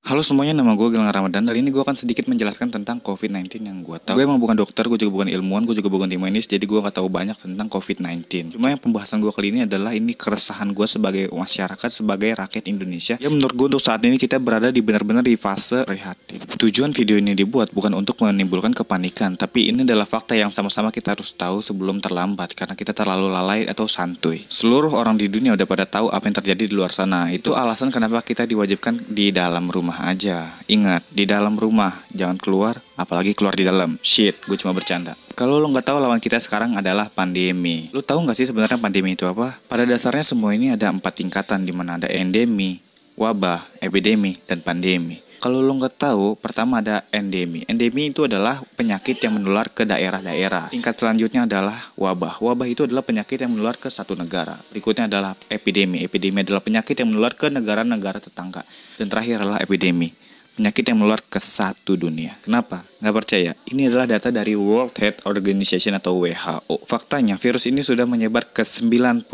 Halo semuanya, nama gue Gilang Ramadan. Kali ini gue akan sedikit menjelaskan tentang COVID-19 yang gue tahu. Gue emang bukan dokter, gue juga bukan ilmuwan, gue juga bukan tim medis, jadi gue gak tahu banyak tentang COVID-19. Cuma yang pembahasan gue kali ini adalah ini keresahan gue sebagai masyarakat, sebagai rakyat Indonesia. Ya menurut gue untuk saat ini kita berada di benar-benar di fase prihatin. Tujuan video ini dibuat bukan untuk menimbulkan kepanikan, tapi ini adalah fakta yang sama-sama kita harus tahu sebelum terlambat, karena kita terlalu lalai atau santuy. Seluruh orang di dunia udah pada tahu apa yang terjadi di luar sana. Itu alasan kenapa kita diwajibkan di dalam rumah aja. Ingat, di dalam rumah, jangan keluar, apalagi keluar di dalam. Shit, gue cuma bercanda. Kalau lo nggak tahu, lawan kita sekarang adalah pandemi. Lo tahu nggak sih sebenarnya pandemi itu apa? Pada dasarnya semua ini ada 4 tingkatan, di mana ada endemi, wabah, epidemi, dan pandemi. Kalau lo nggak tahu, pertama ada endemi. Endemi itu adalah penyakit yang menular ke daerah-daerah. Tingkat selanjutnya adalah wabah. Wabah itu adalah penyakit yang menular ke satu negara. Berikutnya adalah epidemi. Epidemi adalah penyakit yang menular ke negara-negara tetangga. Dan terakhir adalah epidemi, penyakit yang menular ke satu dunia. Kenapa? Nggak percaya? Ini adalah data dari World Health Organization atau WHO. Faktanya, virus ini sudah menyebar ke 95%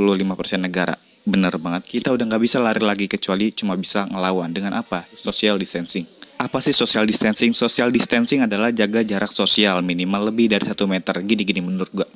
negara. Bener banget, kita udah nggak bisa lari lagi kecuali cuma bisa ngelawan. Dengan apa? Social distancing. Apa sih social distancing? Social distancing adalah jaga jarak sosial minimal lebih dari 1 meter. Gini menurut gua.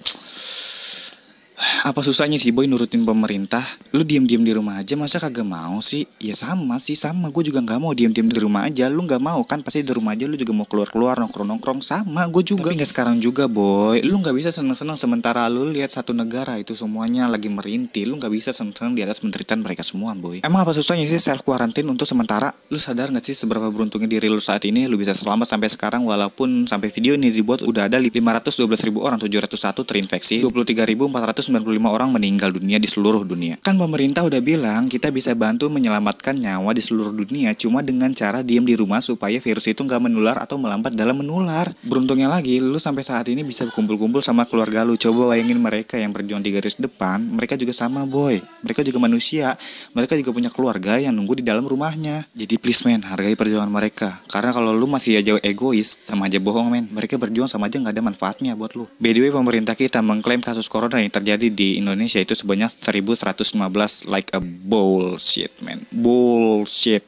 Apa susahnya sih boy nurutin pemerintah? Lu diem-diem di rumah aja, masa kagak mau sih? Ya sama sih, sama. Gue juga gak mau diem-diem di rumah aja. Lu gak mau kan? Pasti di rumah aja lu juga mau keluar-keluar, nongkrong-nongkrong. Sama, gue juga. Tapi gak sekarang juga boy. Lu gak bisa seneng-seneng sementara lu lihat satu negara itu semuanya lagi merintih. Lu gak bisa seneng-seneng di atas penderitaan mereka semua boy. Emang apa susahnya sih self quarantine untuk sementara? Lu sadar gak sih seberapa beruntungnya diri lu saat ini? Lu bisa selamat sampai sekarang, walaupun sampai video ini dibuat udah ada 512.000 orang, 701 terinfeksi, 23.495 orang meninggal dunia di seluruh dunia. Kan pemerintah udah bilang kita bisa bantu menyelamatkan nyawa di seluruh dunia cuma dengan cara diem di rumah supaya virus itu nggak menular atau melambat dalam menular. Beruntungnya lagi, lu sampai saat ini bisa kumpul-kumpul sama keluarga lu. Coba bayangin mereka yang berjuang di garis depan, mereka juga sama boy. Mereka juga manusia, mereka juga punya keluarga yang nunggu di dalam rumahnya. Jadi please men, hargai perjuangan mereka. Karena kalau lu masih aja egois, sama aja bohong men. Mereka berjuang sama aja nggak ada manfaatnya buat lu. By the way, pemerintah kita mengklaim kasus corona yang terjadi di Indonesia itu sebanyak 1115, like a bullshit man. Bullshit.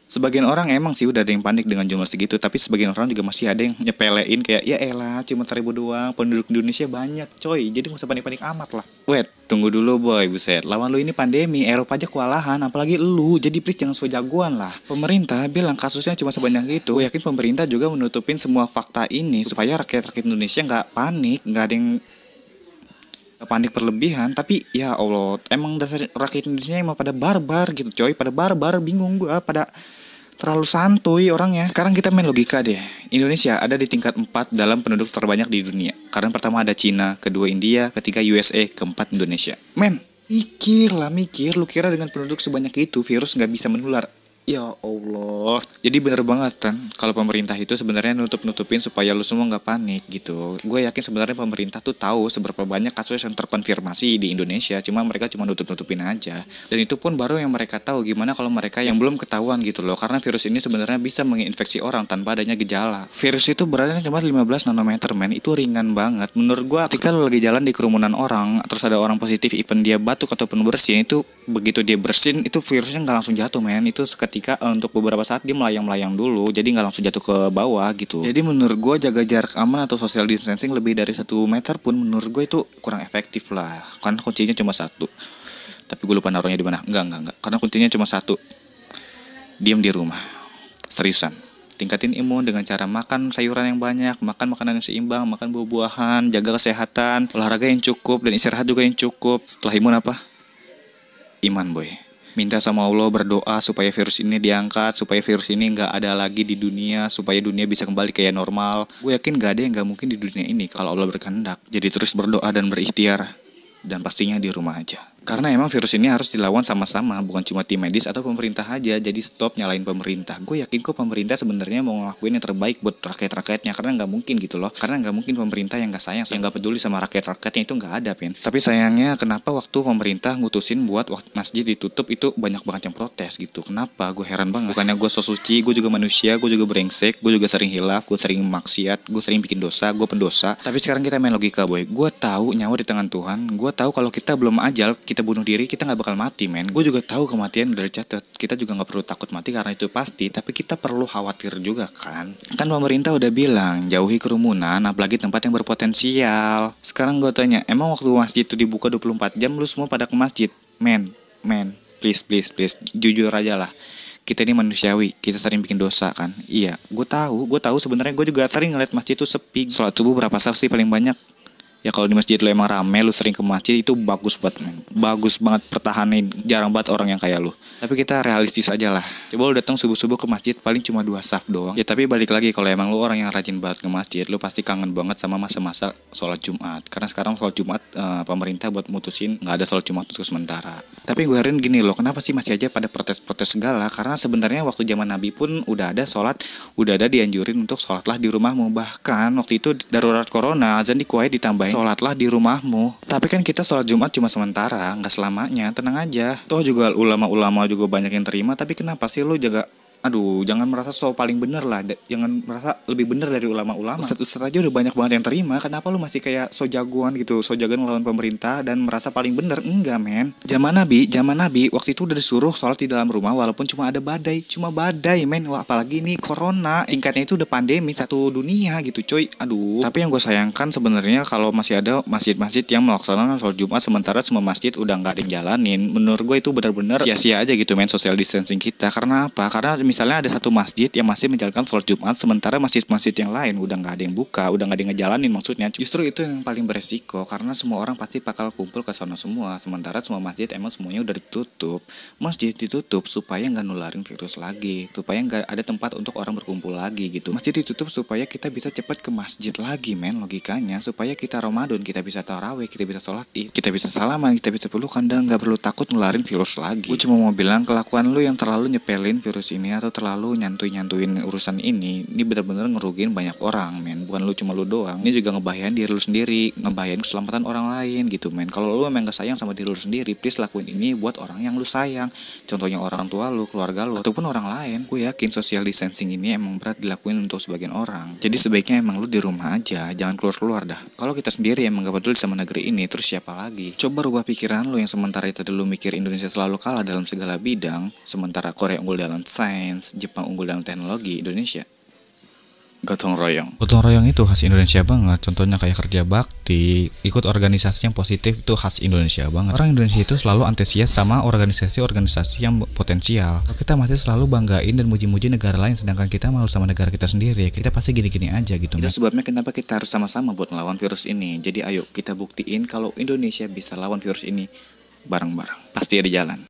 Sebagian orang emang sih udah ada yang panik dengan jumlah segitu, tapi sebagian orang juga masih ada yang nyepelein kayak ya elah cuma 1000 doang, penduduk Indonesia banyak coy, jadi gak usah panik-panik amat lah. Wait, tunggu dulu boy, buset, lawan lu ini pandemi, Eropa aja kewalahan, apalagi lu, jadi please jangan so jagoan lah. Pemerintah bilang kasusnya cuma sebanyak itu, gue yakin pemerintah juga menutupin semua fakta ini supaya rakyat-rakyat Indonesia gak panik, gak ada yang panik berlebihan. Tapi ya Allah, emang dasar rakyat Indonesia emang pada barbar gitu coy, pada barbar, bingung gua, pada terlalu santuy orangnya. Sekarang kita main logika deh. Indonesia ada di tingkat 4 dalam penduduk terbanyak di dunia. Karena pertama ada Cina, kedua India, ketiga USA, keempat Indonesia. Men, mikir, lu kira dengan penduduk sebanyak itu virus nggak bisa menular? Ya Allah. Jadi bener banget kan kalau pemerintah itu sebenarnya nutupin supaya lu semua nggak panik gitu. Gue yakin sebenarnya pemerintah tuh tahu seberapa banyak kasus yang terkonfirmasi di Indonesia. Cuma mereka cuma nutupin aja. Dan itu pun baru yang mereka tahu. Gimana kalau mereka yang belum ketahuan gitu loh. Karena virus ini sebenarnya bisa menginfeksi orang tanpa adanya gejala. Virus itu beratnya cuma 15 nanometer men. Itu ringan banget. Menurut gue ketika lu lagi jalan di kerumunan orang, terus ada orang positif, even dia batuk ataupun bersin, itu begitu dia bersin itu virusnya nggak langsung jatuh men. Itu seketika untuk beberapa saat dia melayang-layang dulu, jadi nggak langsung jatuh ke bawah gitu. Jadi menurut gue jaga jarak aman atau social distancing lebih dari 1 meter pun menurut gue itu kurang efektif lah. Karena kuncinya cuma satu. Tapi gue lupa naruhnya di mana. Enggak. Karena kuncinya cuma satu. Diam di rumah. Seriusan. Tingkatin imun dengan cara makan sayuran yang banyak, makan makanan yang seimbang, makan buah-buahan, jaga kesehatan, olahraga yang cukup, dan istirahat juga yang cukup. Setelah imun apa? Iman boy. Minta sama Allah, berdoa supaya virus ini diangkat, supaya virus ini nggak ada lagi di dunia, supaya dunia bisa kembali kayak normal. Gue yakin nggak ada yang nggak mungkin di dunia ini kalau Allah berkehendak. Jadi terus berdoa dan berikhtiar, dan pastinya di rumah aja. Karena emang virus ini harus dilawan sama-sama, bukan cuma tim medis atau pemerintah aja. Jadi stop nyalain pemerintah. Gue yakin kok pemerintah sebenarnya mau ngelakuin yang terbaik buat rakyat-rakyatnya. Karena nggak mungkin gitu loh. Karena nggak mungkin pemerintah yang nggak sayang, yang nggak peduli sama rakyat-rakyatnya, itu nggak ada Pin. Tapi sayangnya kenapa waktu pemerintah ngutusin buat masjid ditutup itu banyak banget yang protes gitu. Kenapa? Gue heran banget. Bukannya gue so suci, gue juga manusia, gue juga brengsek, gue juga sering hilaf, gue sering maksiat, gue sering bikin dosa, gue pendosa. Tapi sekarang kita main logika boy. Gue tahu nyawa di tangan Tuhan. Gue tahu kalau kita belum ajal, kita kita bunuh diri, kita nggak bakal mati, men. Gue juga tahu kematian udah dicatat. Kita juga nggak perlu takut mati karena itu pasti. Tapi kita perlu khawatir juga kan. Kan pemerintah udah bilang jauhi kerumunan, apalagi tempat yang berpotensial. Sekarang gue tanya, emang waktu masjid itu dibuka 24 jam, lu semua pada ke masjid? Men, please, jujur aja lah. Kita ini manusiawi, kita sering bikin dosa kan. Iya, gue tahu sebenarnya gue juga sering ngeliat masjid itu sepi. Sholat subuh berapa saf sih paling banyak? Ya kalau di masjid lu emang rame, lu sering ke masjid, itu bagus banget, men. Bagus banget, pertahanin. Jarang banget orang yang kayak lu. Tapi kita realistis aja lah. Coba lu datang subuh-subuh ke masjid paling cuma 2 saf doang. Ya tapi balik lagi, kalau emang lu orang yang rajin banget ke masjid, lu pasti kangen banget sama masa-masa sholat Jumat. Karena sekarang sholat Jumat pemerintah buat mutusin nggak ada sholat Jumat untuk sementara. Tapi gue heran gini loh, kenapa sih masih aja pada protes-protes segala? Karena sebenarnya waktu zaman Nabi pun udah ada sholat, udah ada dianjurin untuk sholatlah di rumahmu. Bahkan waktu itu darurat corona, azan di Kuwait ditambahin sholatlah di rumahmu. Tapi kan kita sholat Jumat cuma sementara, nggak selamanya. Tenang aja. Toh juga ulama-ulama juga banyak yang terima. Tapi kenapa sih lu jaga? Aduh, jangan merasa so paling bener lah. Jangan merasa lebih bener dari ulama-ulama. Ustaz aja udah banyak banget yang terima. Kenapa lu masih kayak so jagoan gitu, so jagoan ngelawan pemerintah dan merasa paling bener? Enggak, men. Zaman Nabi waktu itu udah disuruh sholat di dalam rumah walaupun cuma ada badai. Cuma badai, men. Wah, apalagi ini corona. Tingkatnya itu udah pandemi satu dunia gitu, coy. Aduh. Tapi yang gue sayangkan sebenarnya kalau masih ada masjid-masjid yang melaksanakan sholat Jumat sementara semua masjid udah nggak ada yang jalanin. Menurut gue itu benar-benar sia-sia aja gitu, men, social distancing kita. Karena apa? Karena misalnya ada satu masjid yang masih menjalankan sholat Jumat sementara masjid-masjid yang lain udah nggak ada yang buka, udah nggak ada yang ngejalanin maksudnya. Justru itu yang paling beresiko karena semua orang pasti bakal kumpul ke sana semua. Sementara semua masjid emang semuanya udah ditutup. Masjid ditutup supaya nggak nularin virus lagi, supaya nggak ada tempat untuk orang berkumpul lagi gitu. Masjid ditutup supaya kita bisa cepat ke masjid lagi, men, logikanya. Supaya kita Ramadan, kita bisa tarawih, kita bisa sholat id, kita bisa salaman, kita bisa pelukan dan nggak perlu takut nularin virus lagi. Gue cuma mau bilang kelakuan lu yang terlalu nyepelin virus ini atau terlalu nyantuin urusan ini benar-benar ngerugiin banyak orang, men. Bukan lu cuma lu doang. Ini juga ngebahayain diri lu sendiri, ngebahayain keselamatan orang lain gitu, men. Kalau lu emang gak sayang sama diri lu sendiri, please lakuin ini buat orang yang lu sayang. Contohnya orang tua lu, keluarga lu, ataupun orang lain. Gue yakin social distancing ini emang berat dilakuin untuk sebagian orang. Jadi sebaiknya emang lu di rumah aja, jangan keluar-keluar dah. Kalau kita sendiri emang gak peduli sama negeri ini, terus siapa lagi? Coba rubah pikiran lu yang sementara itu lu mikir Indonesia selalu kalah dalam segala bidang, sementara Korea unggul dalam sains, Jepang unggul dalam teknologi, Indonesia gotong royong itu khas Indonesia banget. Contohnya kayak kerja bakti, ikut organisasi yang positif, itu khas Indonesia banget. Orang Indonesia itu selalu antusias sama organisasi yang potensial. Kita masih selalu banggain dan muji-muji negara lain, sedangkan kita malu sama negara kita sendiri. Kita pasti gini-gini aja gitu. Itu sebabnya kenapa kita harus sama-sama buat melawan virus ini. Jadi ayo kita buktiin kalau Indonesia bisa lawan virus ini bareng-bareng. Pasti ada jalan.